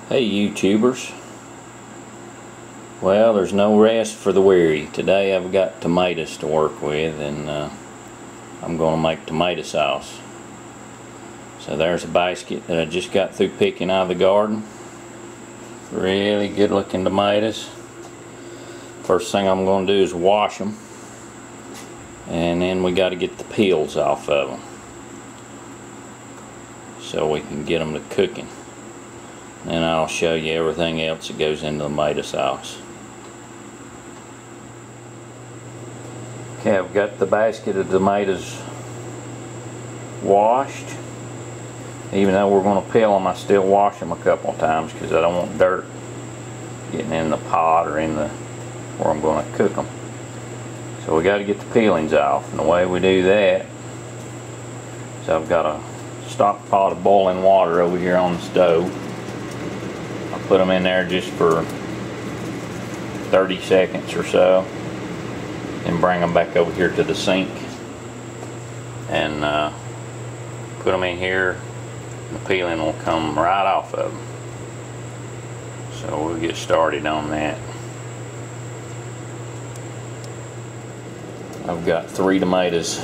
Hey YouTubers, well there's no rest for the weary. Today I've got tomatoes to work with, and I'm going to make tomato sauce. So there's a basket that I just got through picking out of the garden. Really good looking tomatoes. First thing I'm going to do is wash them, and then we got to get the peels off of them so we can get them to cooking. And I'll show you everything else that goes into the tomato sauce. Okay, I've got the basket of tomatoes washed. Even though we're going to peel them, I still wash them a couple of times because I don't want dirt getting in the pot or in the where I'm going to cook them. So we got to get the peelings off, and the way we do that is I've got a stock pot of boiling water over here on the stove. Put them in there just for 30 seconds or so, and bring them back over here to the sink and put them in here, and the peeling will come right off of them. So we'll get started on that. I've got 3 tomatoes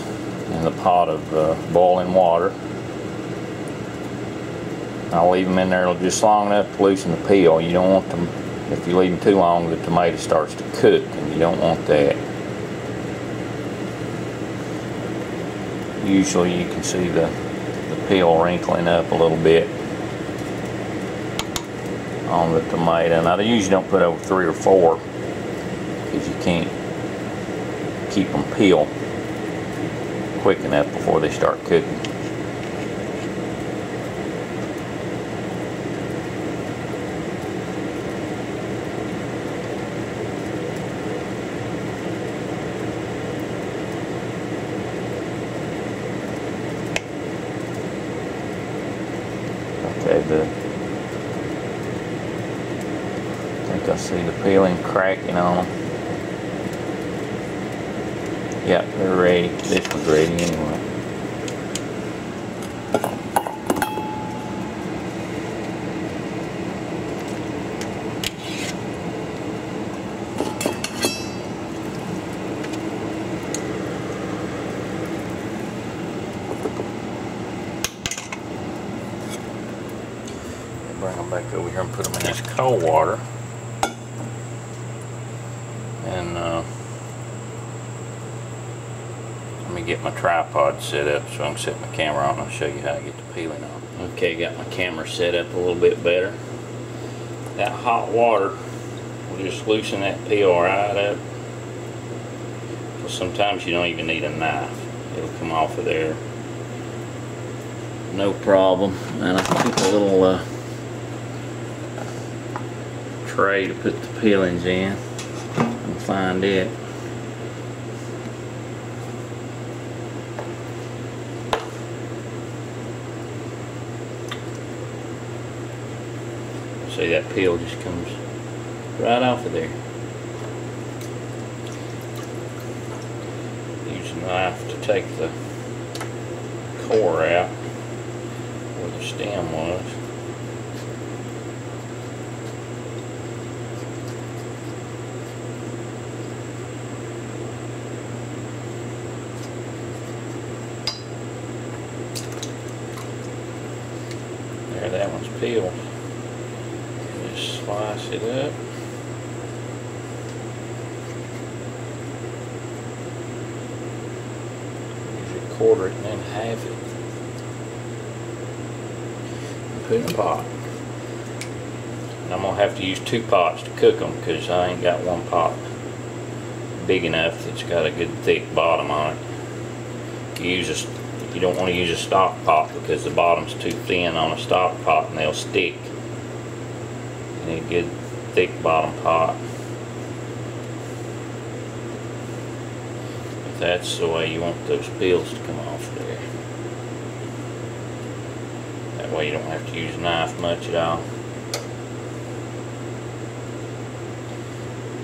in the pot of boiling water. I'll leave them in there just long enough to loosen the peel. You don't want them, if you leave them too long, the tomato starts to cook, and you don't want that. Usually you can see the peel wrinkling up a little bit on the tomato. And I usually don't put over 3 or 4 because you can't keep them peeled quick enough before they start cooking. Okay, I think I see the peeling cracking on them. Yeah, they're ready. This one's ready anyway. Bring them back over here and put them in this cold water. And let me get my tripod set up so I can set my camera on and I'll show you how I get the peeling on. Okay, got my camera set up a little bit better. That hot water will just loosen that peel right up. So sometimes you don't even need a knife. It'll come off of there. No problem. And I keep a little tray to put the peelings in and find it. See, that peel just comes right off of there. Use a knife to take the core out where the stem was. There, that one's peeled. Just slice it up. Usually quarter it and then half it. And put in a pot. And I'm going to have to use 2 pots to cook them because I ain't got one pot big enough that's got a good thick bottom on it. You don't want to use a stock pot because the bottom's too thin on a stock pot and they'll stick. You need a good thick bottom pot. If that's the way you want those peels to come off there. That way you don't have to use a knife much at all.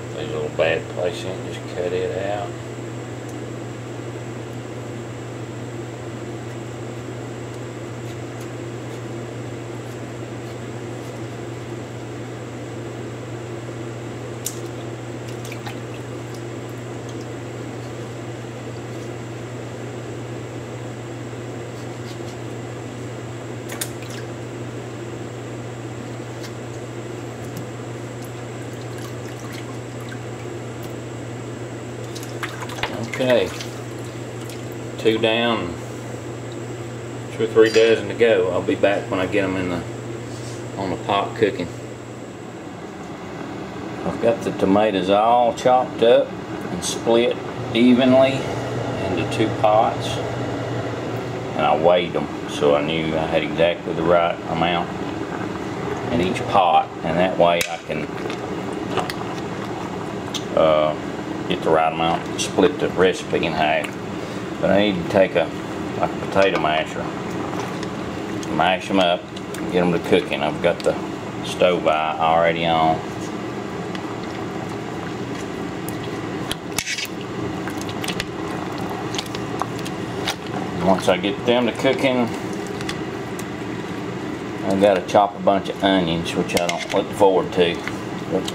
If there's a little bad place in it, just cut it out. Okay, 2 down, 2 or 3 dozen to go. I'll be back when I get them on the pot cooking. I've got the tomatoes all chopped up and split evenly into 2 pots, and I weighed them so I knew I had exactly the right amount in each pot, and that way I can get the right amount to split the recipe in half. But I need to take a potato masher, mash them up, and get them to cooking. I've got the stove already on. Once I get them to cooking, I've got to chop a bunch of onions, which I don't look forward to. But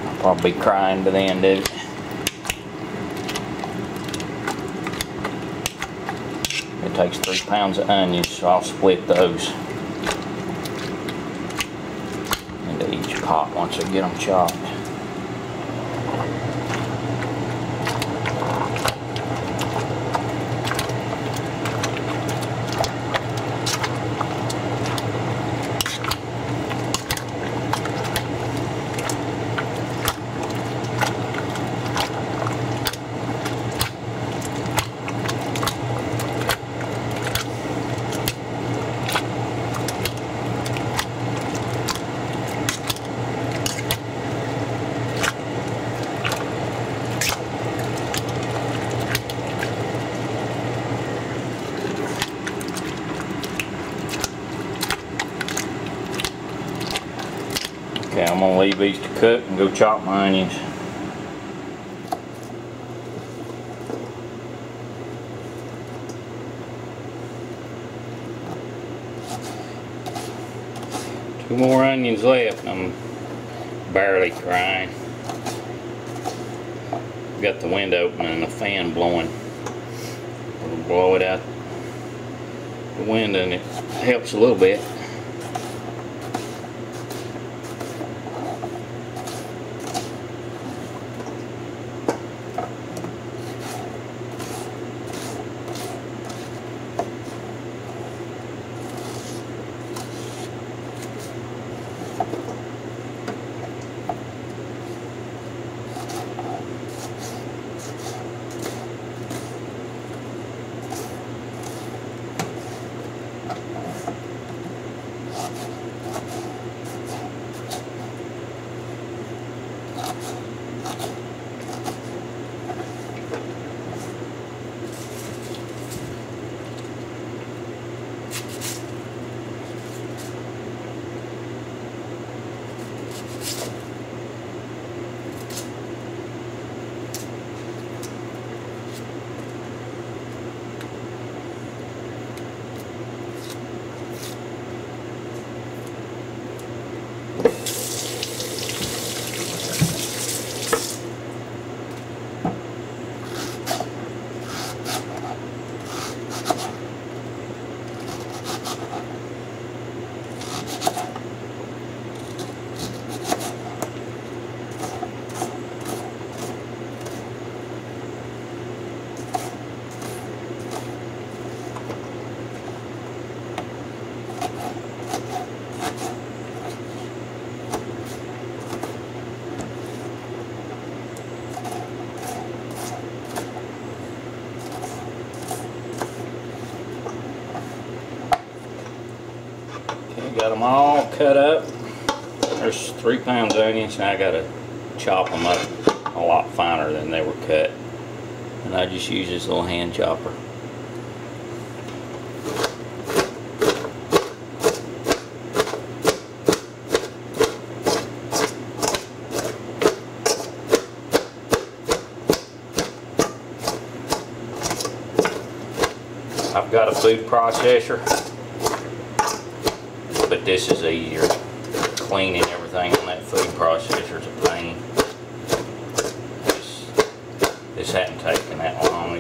I'll probably be crying by the end of it. It takes 3 pounds of onions, so I'll split those into each pot once I get them chopped. Okay, I'm gonna leave these to cook and go chop my onions. Two more onions left and I'm barely crying. Got the window open and the fan blowing. It'll blow it out the window and it helps a little bit. Got them all cut up. There's 3 pounds of onions, and I gotta chop them up a lot finer than they were cut. And I just use this little hand chopper. I've got a food processor, but this is easier. Cleaning everything on that food processor is a pain. This hadn't taken that long.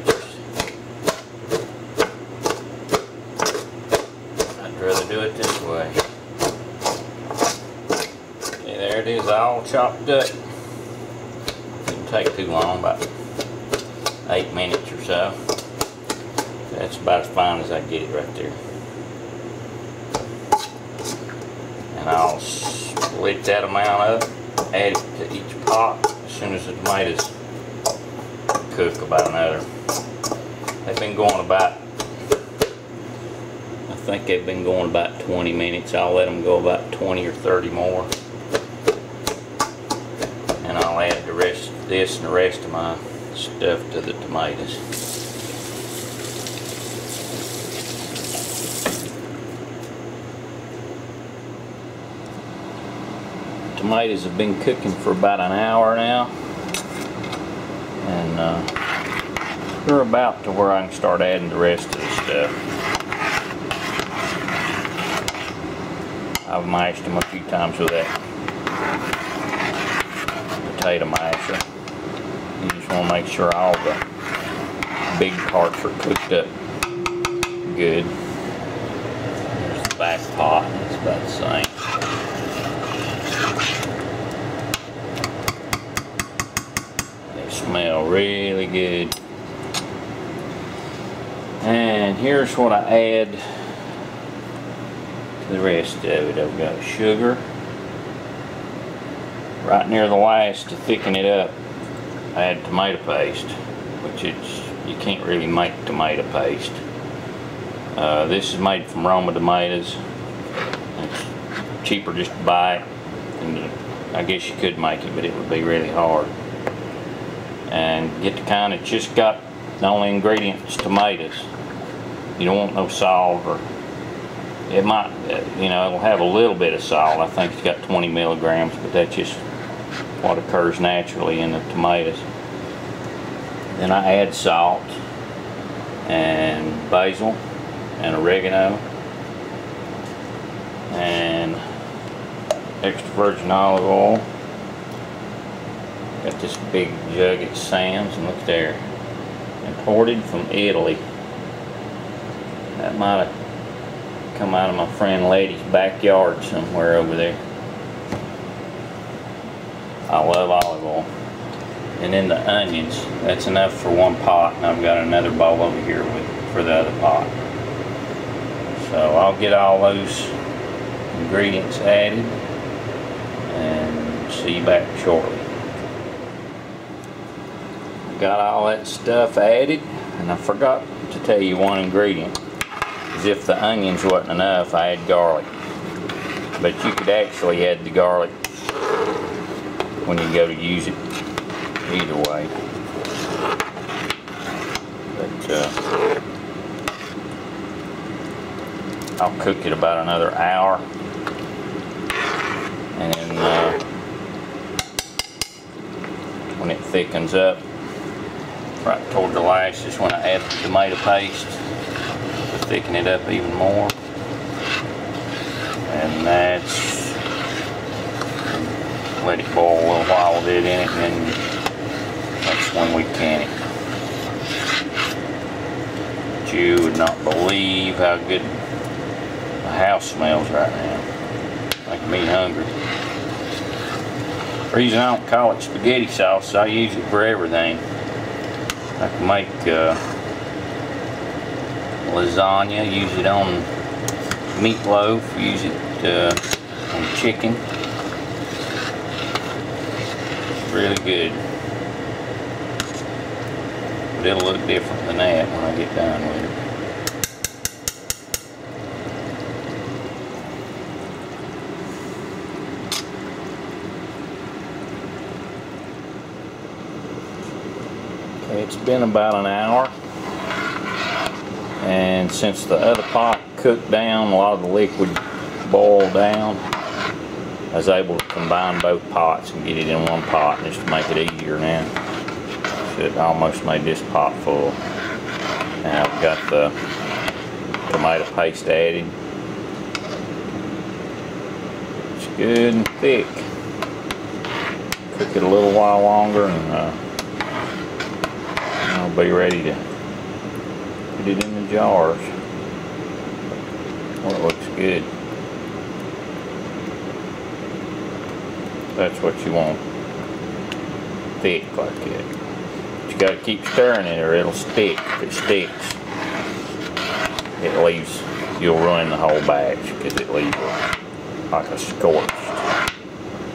I'd rather do it this way. Okay, there it is, all chopped up. Doesn't take too long, about 8 minutes or so. That's about as fine as I get it right there. And I'll split that amount up, add it to each pot as soon as the tomatoes cook about another. They've been going about, I think they've been going about 20 minutes. I'll let them go about 20 or 30 more. And I'll add the rest of this and the rest of my stuff to the tomatoes. Tomatoes have been cooking for about an hour now, and they're about to where I can start adding the rest of the stuff. I've mashed them a few times with that potato masher. You just want to make sure all the big parts are cooked up good. There's the back pot, it's about the same. Smell really good. And here's what I add to the rest of it. I've got sugar. Right near the last, to thicken it up, I add tomato paste, which you can't really make tomato paste. This is made from Roma tomatoes. It's cheaper just to buy it, and I guess you could make it, but it would be really hard. And get the kind that just got the only ingredients tomatoes. You don't want no salt, or it might, you know, it'll have a little bit of salt. I think it's got 20 milligrams, but that's just what occurs naturally in the tomatoes. Then I add salt and basil and oregano and extra virgin olive oil. Got this big jug at Sam's, and look there, imported from Italy. That might have come out of my friend Lady's backyard somewhere over there. I love olive oil. And then the onions, that's enough for one pot, and I've got another bowl over here for the other pot. So I'll get all those ingredients added and see you back shortly. Got all that stuff added, and I forgot to tell you one ingredient. Is if the onions wasn't enough, I add garlic. But you could actually add the garlic when you go to use it, either way. But I'll cook it about another hour, and then when it thickens up, right toward the last is when I add the tomato paste to thicken it up even more. And that's, let it boil a little while with it in it, and then that's when we can it. But you would not believe how good the house smells right now. Making me hungry. The reason I don't call it spaghetti sauce is I use it for everything. I can make lasagna, use it on meatloaf, use it on chicken. It's really good. But it'll look different than that when I get done with it. It's been about an hour, and since the other pot cooked down, a lot of the liquid boiled down, I was able to combine both pots and get it in one pot just to make it easier now. So it almost made this pot full. Now I've got the tomato paste added. It's good and thick. Cook it a little while longer, and I'll be ready to put it in the jars. Well, it looks good. That's what you want. thick like that. But you gotta keep stirring it or it'll stick. If it sticks, it leaves, you'll ruin the whole batch because it leaves like a scorched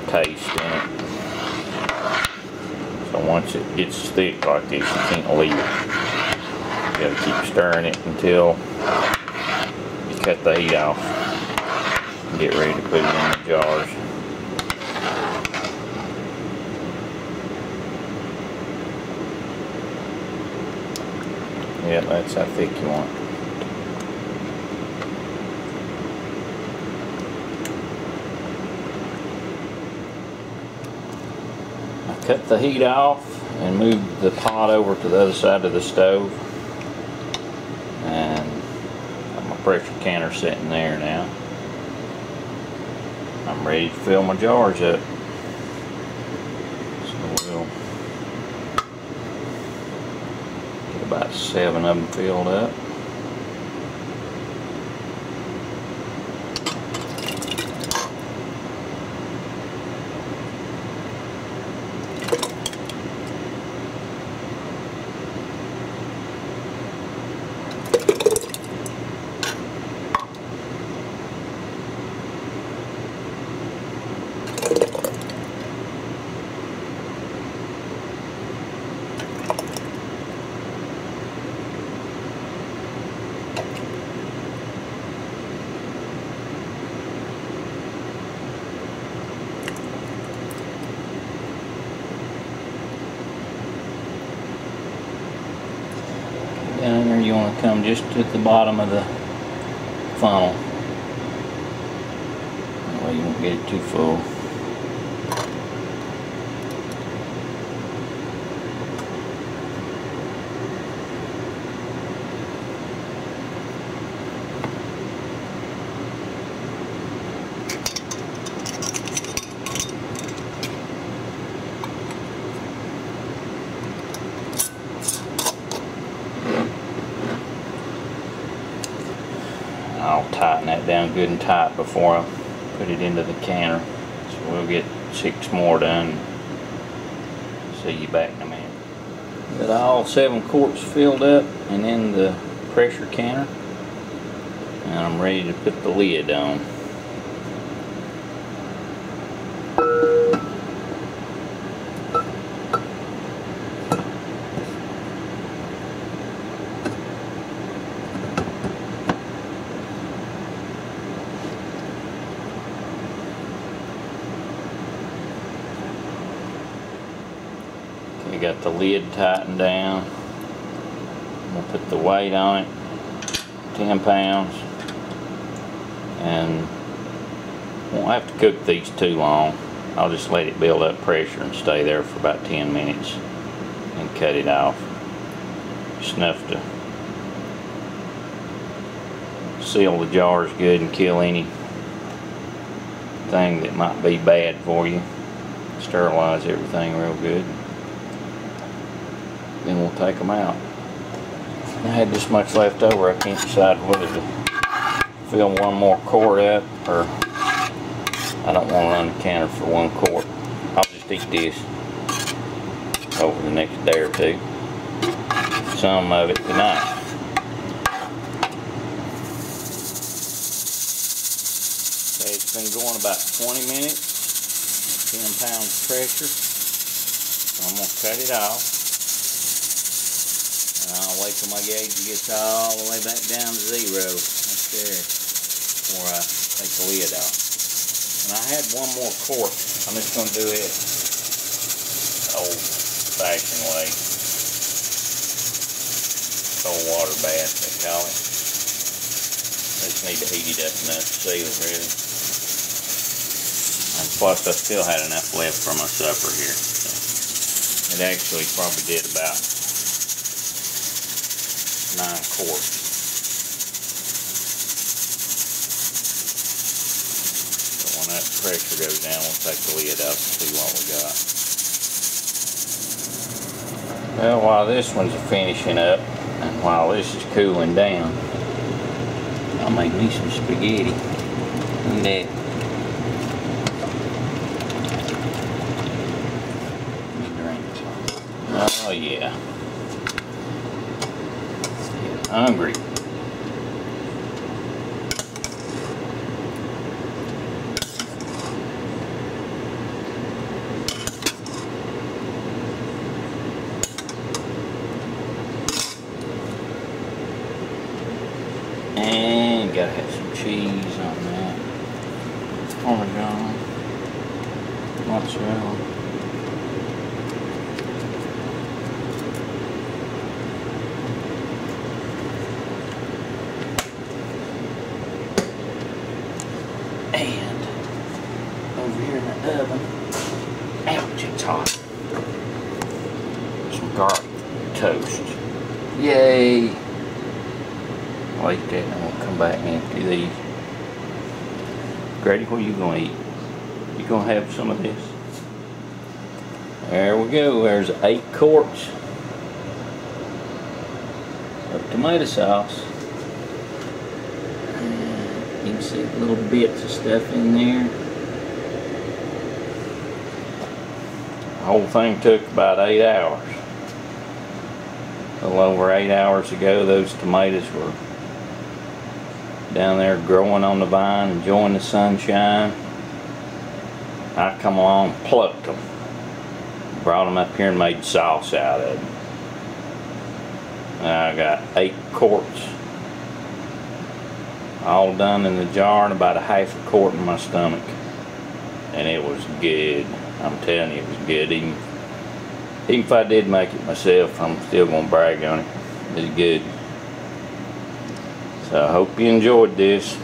taste in it. So once it gets thick like this, you can't leave it. You gotta keep stirring it until you cut the heat off and get ready to put it in the jars. Yeah, that's how thick you want it. I cut the heat off and moved the pot over to the other side of the stove. And got my pressure canner sitting there now. I'm ready to fill my jars up. So we'll get about 7 of them filled up. Down there, you want to come just to the bottom of the funnel. That way you won't get it too full. I'll tighten that down good and tight before I put it into the canner. So we'll get 6 more done. See you back in a minute. Got all 7 quarts filled up and in the pressure canner. And I'm ready to put the lid on. We got the lid tightened down. We'll put the weight on it, 10 pounds, and won't have to cook these too long. I'll just let it build up pressure and stay there for about 10 minutes and cut it off. Just enough to seal the jars good and kill anything that might be bad for you. Sterilize everything real good. Then we'll take them out. I had this much left over. I can't decide whether to fill 1 more quart up or I don't want to run the canner for 1 quart. I'll just eat this over the next day or 2. Some of it tonight. Okay, it's been going about 20 minutes. 10 pounds pressure. So I'm going to cut it off. I'll wait till my gauge gets all the way back down to 0 right there before I take the lid off. And I had 1 more quart. I'm just going to do it old-fashioned way. Cold water bath, they call it. I just need to heat it up enough to seal it really. And plus I still had enough left for my supper here. So it actually probably did about 9 quarts. So when that pressure goes down, we'll take the lid out and see what we got. Well, while this one's finishing up, and while this is cooling down, I'll make me some spaghetti. And that. Drink. yeah. Getting hungry. And gotta have some cheese on that. Parmesan, mozzarella. And over here in the oven, ouch, it's hot. Some garlic toast. Yay! Like that, and we'll come back and empty these. Grady, what are you gonna eat? You gonna have some of this? There we go. There's 8 quarts of tomato sauce. You can see little bits of stuff in there. The whole thing took about 8 hours. A little over 8 hours ago, those tomatoes were down there growing on the vine, enjoying the sunshine. I come along, plucked them, brought them up here and made sauce out of them. I got 8 quarts all done in the jar and about a half a quart in my stomach, and it was good. I'm telling you, it was good. Even if I did make it myself, I'm still gonna brag on it. It's good. So I hope you enjoyed this.